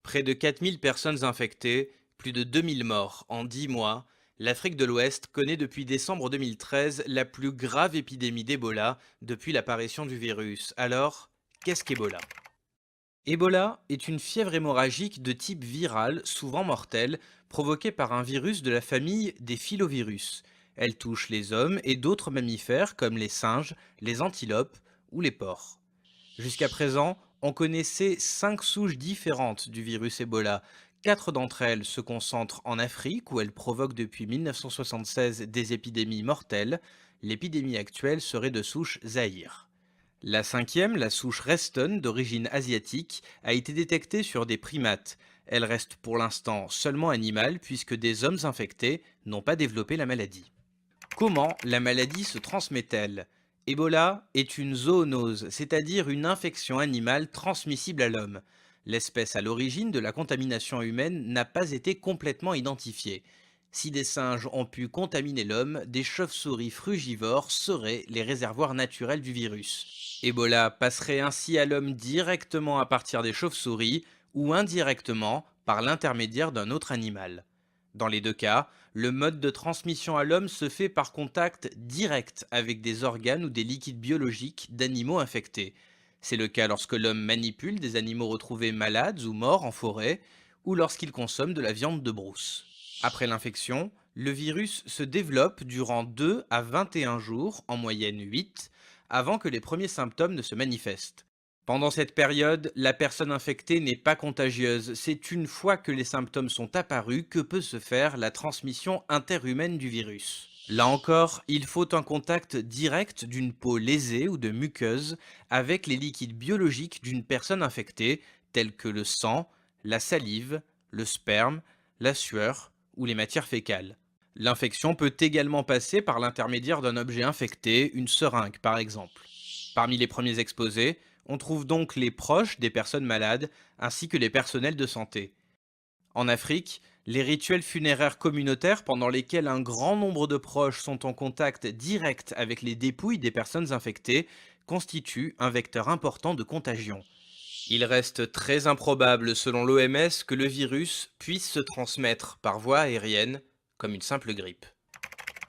Près de 4000 personnes infectées, plus de 2000 morts en 10 mois, l'Afrique de l'Ouest connaît depuis décembre 2013 la plus grave épidémie d'Ebola depuis l'apparition du virus. Alors, qu'est-ce qu'Ebola? Ebola est une fièvre hémorragique de type viral, souvent mortelle, provoquée par un virus de la famille des filovirus. Elle touche les hommes et d'autres mammifères comme les singes, les antilopes ou les porcs. Jusqu'à présent, on connaissait 5 souches différentes du virus Ebola. 4 d'entre elles se concentrent en Afrique où elles provoquent depuis 1976 des épidémies mortelles. L'épidémie actuelle serait de souche Zaïre. La cinquième, la souche Reston d'origine asiatique, a été détectée sur des primates. Elle reste pour l'instant seulement animale puisque des hommes infectés n'ont pas développé la maladie. Comment la maladie se transmet-elle? Ebola est une zoonose, c'est-à-dire une infection animale transmissible à l'homme. L'espèce à l'origine de la contamination humaine n'a pas été complètement identifiée. Si des singes ont pu contaminer l'homme, des chauves-souris frugivores seraient les réservoirs naturels du virus. Ebola passerait ainsi à l'homme directement à partir des chauves-souris ou indirectement par l'intermédiaire d'un autre animal. Dans les deux cas, le mode de transmission à l'homme se fait par contact direct avec des organes ou des liquides biologiques d'animaux infectés. C'est le cas lorsque l'homme manipule des animaux retrouvés malades ou morts en forêt, ou lorsqu'il consomme de la viande de brousse. Après l'infection, le virus se développe durant 2 à 21 jours, en moyenne 8, avant que les premiers symptômes ne se manifestent. Pendant cette période, la personne infectée n'est pas contagieuse. C'est une fois que les symptômes sont apparus que peut se faire la transmission interhumaine du virus. Là encore, il faut un contact direct d'une peau lésée ou de muqueuse avec les liquides biologiques d'une personne infectée, tels que le sang, la salive, le sperme, la sueur ou les matières fécales. L'infection peut également passer par l'intermédiaire d'un objet infecté, une seringue par exemple. Parmi les premiers exposés, on trouve donc les proches des personnes malades ainsi que les personnels de santé. En Afrique, les rituels funéraires communautaires pendant lesquels un grand nombre de proches sont en contact direct avec les dépouilles des personnes infectées constituent un vecteur important de contagion. Il reste très improbable selon l'OMS que le virus puisse se transmettre par voie aérienne comme une simple grippe.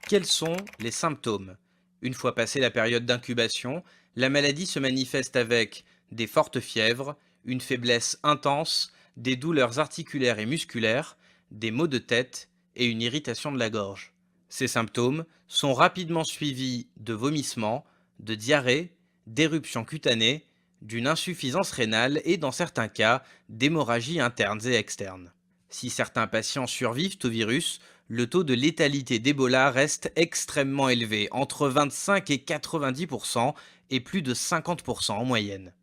Quels sont les symptômes? Une fois passée la période d'incubation, la maladie se manifeste avec des fortes fièvres, une faiblesse intense, des douleurs articulaires et musculaires, des maux de tête et une irritation de la gorge. Ces symptômes sont rapidement suivis de vomissements, de diarrhée, d'éruptions cutanées, d'une insuffisance rénale et dans certains cas d'hémorragies internes et externes. Si certains patients survivent au virus, le taux de létalité d'Ebola reste extrêmement élevé, entre 25 et 90% et plus de 50% en moyenne.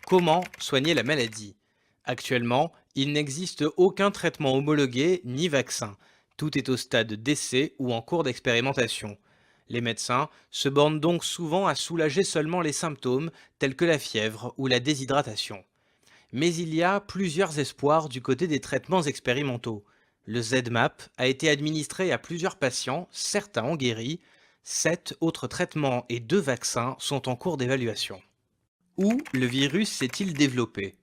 Comment soigner la maladie? Actuellement, il n'existe aucun traitement homologué ni vaccin. Tout est au stade d'essai ou en cours d'expérimentation. Les médecins se bornent donc souvent à soulager seulement les symptômes tels que la fièvre ou la déshydratation. Mais il y a plusieurs espoirs du côté des traitements expérimentaux. Le ZMapp a été administré à plusieurs patients, certains ont guéri, 7 autres traitements et 2 vaccins sont en cours d'évaluation. Où le virus s'est-il développé?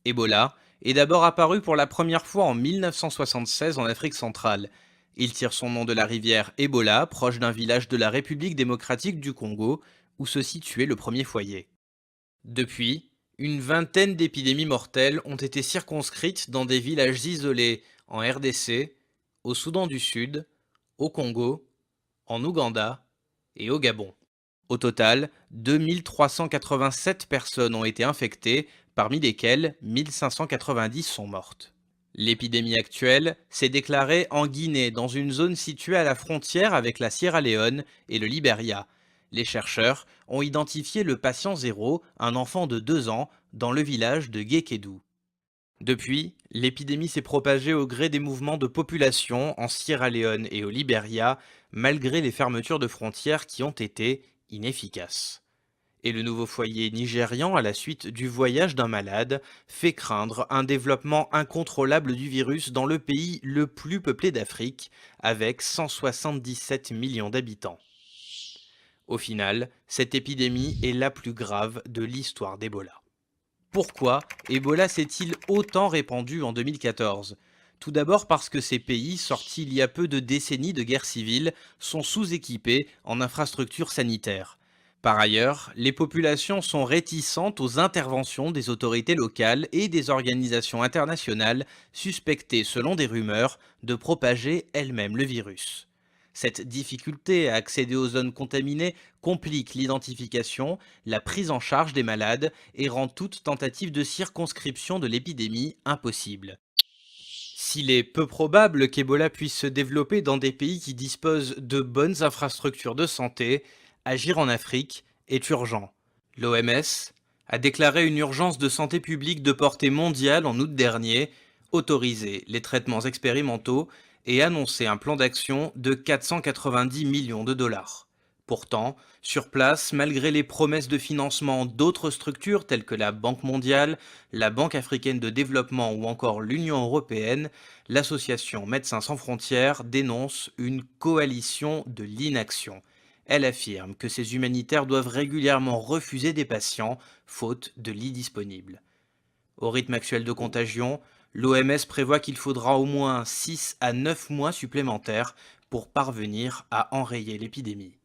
Ebola est d'abord apparu pour la première fois en 1976 en Afrique centrale. Il tire son nom de la rivière Ebola, proche d'un village de la République démocratique du Congo, où se situait le premier foyer. Depuis, une vingtaine d'épidémies mortelles ont été circonscrites dans des villages isolés en RDC, au Soudan du Sud, au Congo, en Ouganda et au Gabon. Au total, 2387 personnes ont été infectées, parmi lesquelles 1590 sont mortes. L'épidémie actuelle s'est déclarée en Guinée, dans une zone située à la frontière avec la Sierra Leone et le Liberia. Les chercheurs ont identifié le patient zéro, un enfant de 2 ans, dans le village de Guékédou. Depuis, l'épidémie s'est propagée au gré des mouvements de population en Sierra Leone et au Liberia, malgré les fermetures de frontières qui ont été inefficaces. Et le nouveau foyer nigérian, à la suite du voyage d'un malade, fait craindre un développement incontrôlable du virus dans le pays le plus peuplé d'Afrique, avec 177 millions d'habitants. Au final, cette épidémie est la plus grave de l'histoire d'Ebola. Pourquoi Ebola s'est-il autant répandu en 2014? Tout d'abord parce que ces pays, sortis il y a peu de décennies de guerre civile, sont sous-équipés en infrastructures sanitaires. Par ailleurs, les populations sont réticentes aux interventions des autorités locales et des organisations internationales suspectées, selon des rumeurs, de propager elles-mêmes le virus. Cette difficulté à accéder aux zones contaminées complique l'identification, la prise en charge des malades et rend toute tentative de circonscription de l'épidémie impossible. S'il est peu probable qu'Ebola puisse se développer dans des pays qui disposent de bonnes infrastructures de santé, agir en Afrique est urgent. L'OMS a déclaré une urgence de santé publique de portée mondiale en août dernier, autorisé les traitements expérimentaux et annoncé un plan d'action de 490 millions de dollars. Pourtant, sur place, malgré les promesses de financement d'autres structures telles que la Banque mondiale, la Banque africaine de développement ou encore l'Union européenne, l'association Médecins sans frontières dénonce une coalition de l'inaction. Elle affirme que ces humanitaires doivent régulièrement refuser des patients, faute de lits disponibles. Au rythme actuel de contagion, l'OMS prévoit qu'il faudra au moins 6 à 9 mois supplémentaires pour parvenir à enrayer l'épidémie.